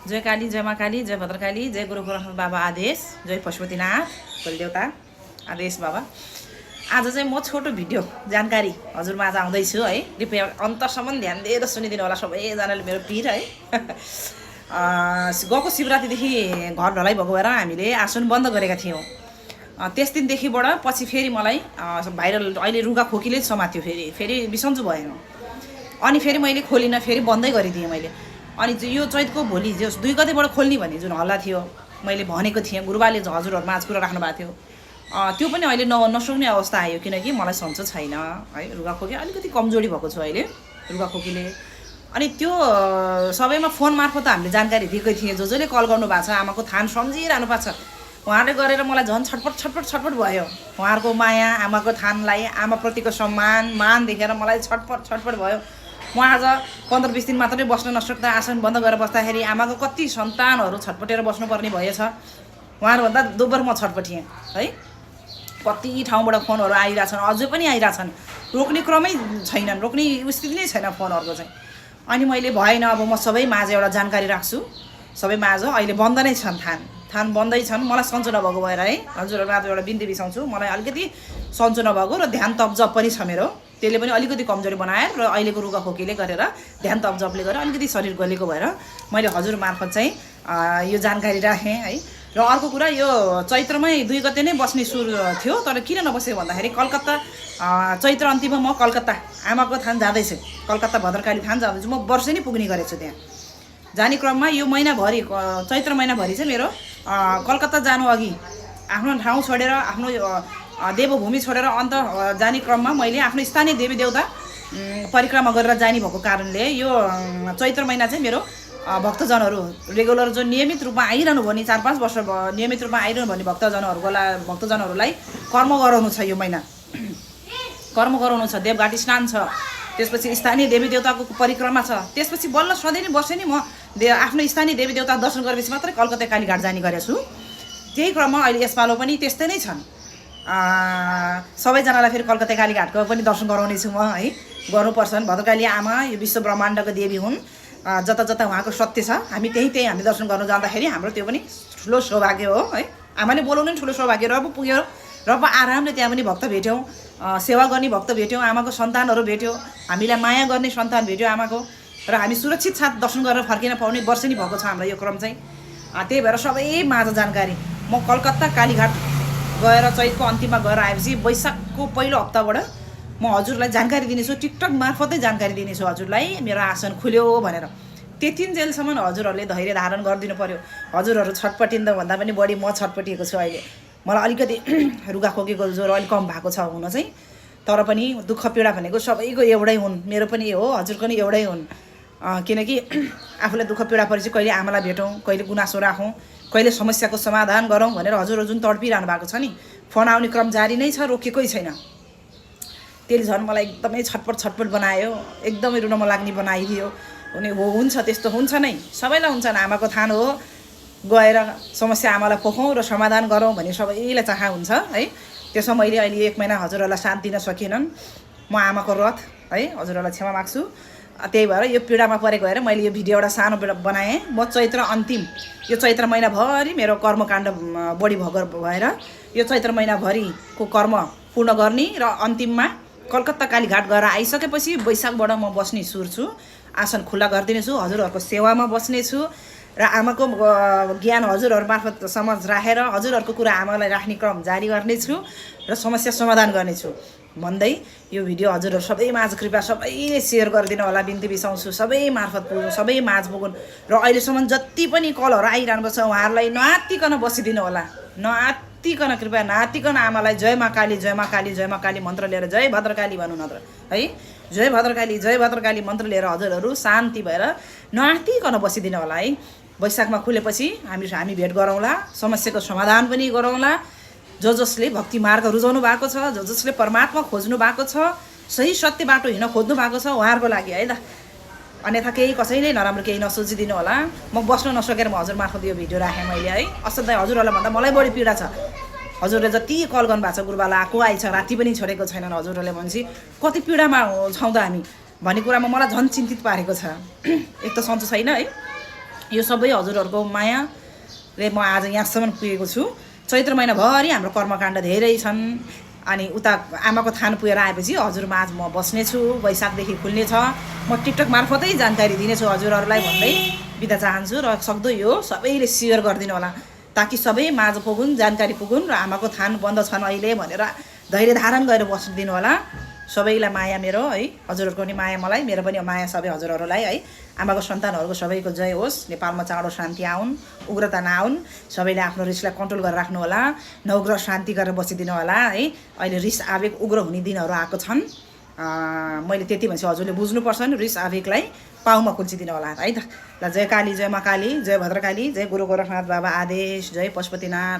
जय काली, जय माँ काली, जय भद्रकाली, जय गुरु गोरखनाथ बाबा आदेश, जय पशुपतिनाथ कुलदेवता आदेश बाबा। आज चाहिँ म छोटो भिडियो जानकारी हजुरमा आज आउँदैछु है। कृपया अन्तसम्म ध्यान दिएर सुनिदिनु होला सबैजनाले मेरो पिर है। गएको शिवरात्रिदेखि घर ढलाइ भएको भएर हामीले आसन बन्द गरेका थियौँ। त्यस दिनदेखिबाट पछि फेरि मलाई भाइरल अहिले रुगा खोकीले समात्यो। फेरि बिसन्चो भयो अनि फेरि मैले खोलिनँ, फेरि बन्दै गरिदिएँ मैले। अनि यो चैतको भोलि जो 2 गतेबाट खोल्ने भन्ने जुन हल्ला थियो मैले भनेको थिएँ, गुरुबाले हजुरहरूमा आज कुरा राख्नु भएको थियो, त्यो पनि अहिले नसक्ने अवस्था आयो किनकि मलाई सन्चो छैन है। रुगाखोकी अलिकति कमजोरी भएको छ अहिले रुगाखोकीले। अनि त्यो सबैमा फोन मार्फत हामीले जानकारी दिएकै थिएँ। जसले कल गर्नु भएको छ आमाको थान सम्झिरहनु भएको छ, उहाँले गरेर मलाई झन् छटपट भयो। उहाँहरूको माया, आमाको थानलाई, आमाप्रतिको मान देखेर मलाई छटपट भयो। म आज 15-20 दिन मात्रै बस्न नसक्दा आसन बन्द गरेर बस्दाखेरि आमाको कति सन्तानहरू छटपटेर बस्नुपर्ने भएछ। उहाँहरूभन्दा दोब्बर म छटपटिएँ है। कति ठाउँबाट फोनहरू आइरहेछन्, अझै पनि आइरहेछन्, रोक्ने क्रमै छैनन्, रोक्ने स्थिति नै छैन फोनहरूको चाहिँ। अनि मैले भएन, अब म सबै माझ एउटा जानकारी राख्छु। सबै माझ अहिले बन्द नै छन्, थान बन्दै छन्। मलाई सन्चो नभएको भएर है हजुरहरू आज एउटा बिन्ती बिसाउँछु। मलाई अलिकति सन्चो नभएको र ध्यान तप जप पनि छ मेरो, त्यसले पनि अलिकति कमजोरी बनाएर र अहिलेको रुगाखोकीले गरेर ध्यान तप जपले गरेर अलिकति शरीर गलेको भएर मैले हजुर मार्फत चाहिँ यो जानकारी राखेँ है। र अर्को कुरा, यो चैत्रमै 2 गते नै बस्ने सुर थियो, तर किन नबसेको भन्दाखेरि कलकत्ता चैत्र अन्तिममा म कलकत्ता आमाको थान जाँदैछु, कलकत्ता भद्रकाली थान जाँदैछु। म वर्षेनी पुग्ने गरेको छु। त्यहाँ जाने क्रममा यो महिनाभरि चैत्र महिनाभरि चाहिँ मेरो कलकत्ता जानु अघि आफ्नो ठाउँ छोडेर, आफ्नो देवभूमि छोडेर अन्त जाने क्रममा मैले आफ्नो स्थानीय देवी देवता परिक्रमा गरेर जाने भएको कारणले यो चैत्र महिना चाहिँ मेरो भक्तजनहरू रेगुलर जो नियमित रूपमा आइरहनु भने 4-5 वर्ष नियमित रूपमा आइरहनु भने भक्तजनहरूलाई कर्म गराउनु छ। यो महिना कर्म गराउनु छ, देवघाट स्नान छ, त्यसपछि स्थानीय देवी देवताको परिक्रमा छ, त्यसपछि बल्ल सधैँ नै वर्षै नै म आफ्नो स्थानीय देवी देवता दर्शन गरेपछि मात्रै कलकत्ता कालीघाट जाने गरेको छु। त्यही क्रममा अहिले यसपालो पनि त्यस्तै नै छन्। सबैजनालाई फेरि कलकत्ता कालीघाटको पनि दर्शन गराउने छु म है। गर्नुपर्छन्। भद्रकाली आमा यो विश्व ब्रह्माण्डको देवी हुन्। जता उहाँको सत्य छ हामी त्यही हामी दर्शन गर्नु जाँदाखेरि हाम्रो त्यो पनि ठुलो सौभाग्य हो है। आमाले बोलाउनु नि ठुलो सौभाग्य। र पो पुग्यो, र पो आरामले त्यहाँ पनि भक्त भेट्यौँ, सेवा गर्ने भक्त भेट्यौँ, आमाको सन्तानहरू भेट्यौँ, हामीलाई माया गर्ने सन्तान भेट्यौँ आमाको, र हामी सुरक्षित साथ दर्शन गरेर फर्किन पाउने वर्षेनी भएको छ हाम्रो यो क्रम चाहिँ। त्यही भएर सबै माझ जानकारी म कलकत्ता कालीघाट गएर चैतको अन्तिममा गएर आएपछि वैशाखको पहिलो हप्ताबाट म हजुरलाई जानकारी दिनेछु, टिकटक मार्फतै जानकारी दिनेछु हजुरलाई मेरो आसन खुल्यो भनेर। त्यतिन्जेलसम्म हजुरहरूले धैर्य धारण गरिदिनु पर्यो। हजुरहरू छटपटिँदा भन्दा पनि बढी म छटपटिएको छु अहिले। मलाई अलिकति रुगाखोकीको ज्वरो अलिक कम भएको छ हुन चाहिँ, तर पनि दुःख पीडा भनेको सबैको एउटै हुन्, मेरो पनि हो, हजुरको नि एउटै हुन्। किनकि आफूलाई दुःख पीडा परेपछि कहिले आमालाई भेटौँ, कहिले गुनासो राखौँ, कहिले समस्याको समाधान गरौँ भनेर हजुरहरू जुन तडपिरहनु भएको छ नि, फोन आउने क्रम जारी नै छ, रोकेकै छैन। त्यसले झन् मलाई एकदमै छटपट बनायो, एकदमै रुन लाग्ने बनाइदियो। अनि हो हुन्छ, त्यस्तो हुन्छ नै, सबैलाई हुन्छ। आमाको थान हो, गएर समस्या आमालाई पोखौँ र समाधान गरौँ भन्ने सबैलाई चाह हुन्छ है। त्यसमा मैले अहिले 1 महिना हजुरहरूलाई साथ दिन सकिनन्। म आमाको रथ है, हजुरहरूलाई क्षमा माग्छु। त्यही भएर यो पीडामा परेको भएर मैले यो भिडियो एउटा सानो बनाएँ। म चैत्र अन्तिम यो चैत्र महिनाभरि मेरो कर्मकाण्ड बढी भएर यो चैत्र महिनाभरिको कर्म पूर्ण गर्ने र अन्तिममा कलकत्ता कालीघाट गएर आइसकेपछि वैशाखबाट म बस्ने सुर छु। आसन खुल्ला गरिदिनेछु, हजुरहरूको सेवामा बस्नेछु र आमाको ज्ञान हजुरहरू मार्फत समझ राखेर हजुरहरूको कुरा आमालाई राख्ने क्रम जारी गर्नेछु र समस्या समाधान गर्नेछु भन्दै यो भिडियो हजुरहरू सबै माझ कृपया सबैले सेयर गरिदिनु होला, बिन्ती बिसाउँछु। सबै मार्फत पुगुन्, सबै माझ पुगुन् र अहिलेसम्म जति पनि कलहरू आइरहनु छ उहाँहरूलाई नआत्तिकन बसिदिनु होला, नआत्तिकन, कृपया नआत्तिकन आमालाई जय माँ काली, जय माँ काली, जय माँ काली मन्त्र लिएर जय भद्रकाली भन्नु नत्र है। जय भद्रकाली मन्त्र लिएर हजुरहरू शान्ति भएर नआत्तिकन बसिदिनु होला है। वैशाखमा खुलेपछि हामी भेट गरौँला, समस्याको समाधान पनि गरौँला। जसले भक्ति मार्ग रुझाउनु भएको छ, जसले परमात्मा खोज्नु भएको छ, सही सत्य बाटो हिँड्न खोज्नु भएको छ उहाँहरूको लागि है त। अन्यथा केही कसैले नराम्रो केही नसोचिदिनु होला। म बस्न नसकेर म हजुर मार्फत यो भिडियो राखेँ मैले है। असाध्यै हजुरहरूलाई भन्दा मलाई बढी पीडा छ। हजुरले जति कल गर्नु भएको छ, गुरुबाला आएको आइछ, राति पनि छोडेको छैनन् हजुरहरूले भनेपछि कति पीडामा छौँ त हामी भन्ने कुरामा मलाई झन् चिन्तित पारेको छ। एक त सन्चो छैन है, यो सबै हजुरहरूको मायाले म आज यहाँसम्म पुगेको छु। चैत्र महिनाभरि हाम्रो कर्मकाण्ड धेरै छन्। अनि उता आमाको थान पुगेर आएपछि हजुरमा आज म बस्नेछु, वैशाखदेखि खुल्नेछ। म टिकटक मार्फतै जानकारी दिनेछु हजुरहरूलाई भन्दै बिदा चाहन्छु। र सक्दो यो सबैले सेयर गरिदिनु होला ताकि सबै माझ पुगुन्, जानकारी पुगुन् र आमाको थान बन्द छन् अहिले भनेर धैर्य धारण गरेर बसिदिनु होला। सबैलाई माया मेरो है, हजुरहरूको पनि माया मलाई, मेरो पनि माया सबै हजुरहरूलाई है। आमाको सन्तानहरूको सबैको जय होस्। नेपालमा चाँडो शान्ति आउन्, उग्रता नआउन्। सबैले आफ्नो रिसलाई कन्ट्रोल गरेर राख्नु होला, नवग्रह शान्ति गरेर बसिदिनु होला है। अहिले रिस आवेग उग्र हुने दिनहरू आएको छन्। मैले त्यति भनेपछि हजुरले बुझ्नुपर्छ नि, रिस आवेगलाई पाउमा कुल्चिदिनु होला है त। ल जय काली, जय मा काली, जय भद्रकाली, जय गुरु गोरखनाथ बाबा आदेश, जय पशुपतिनाथ।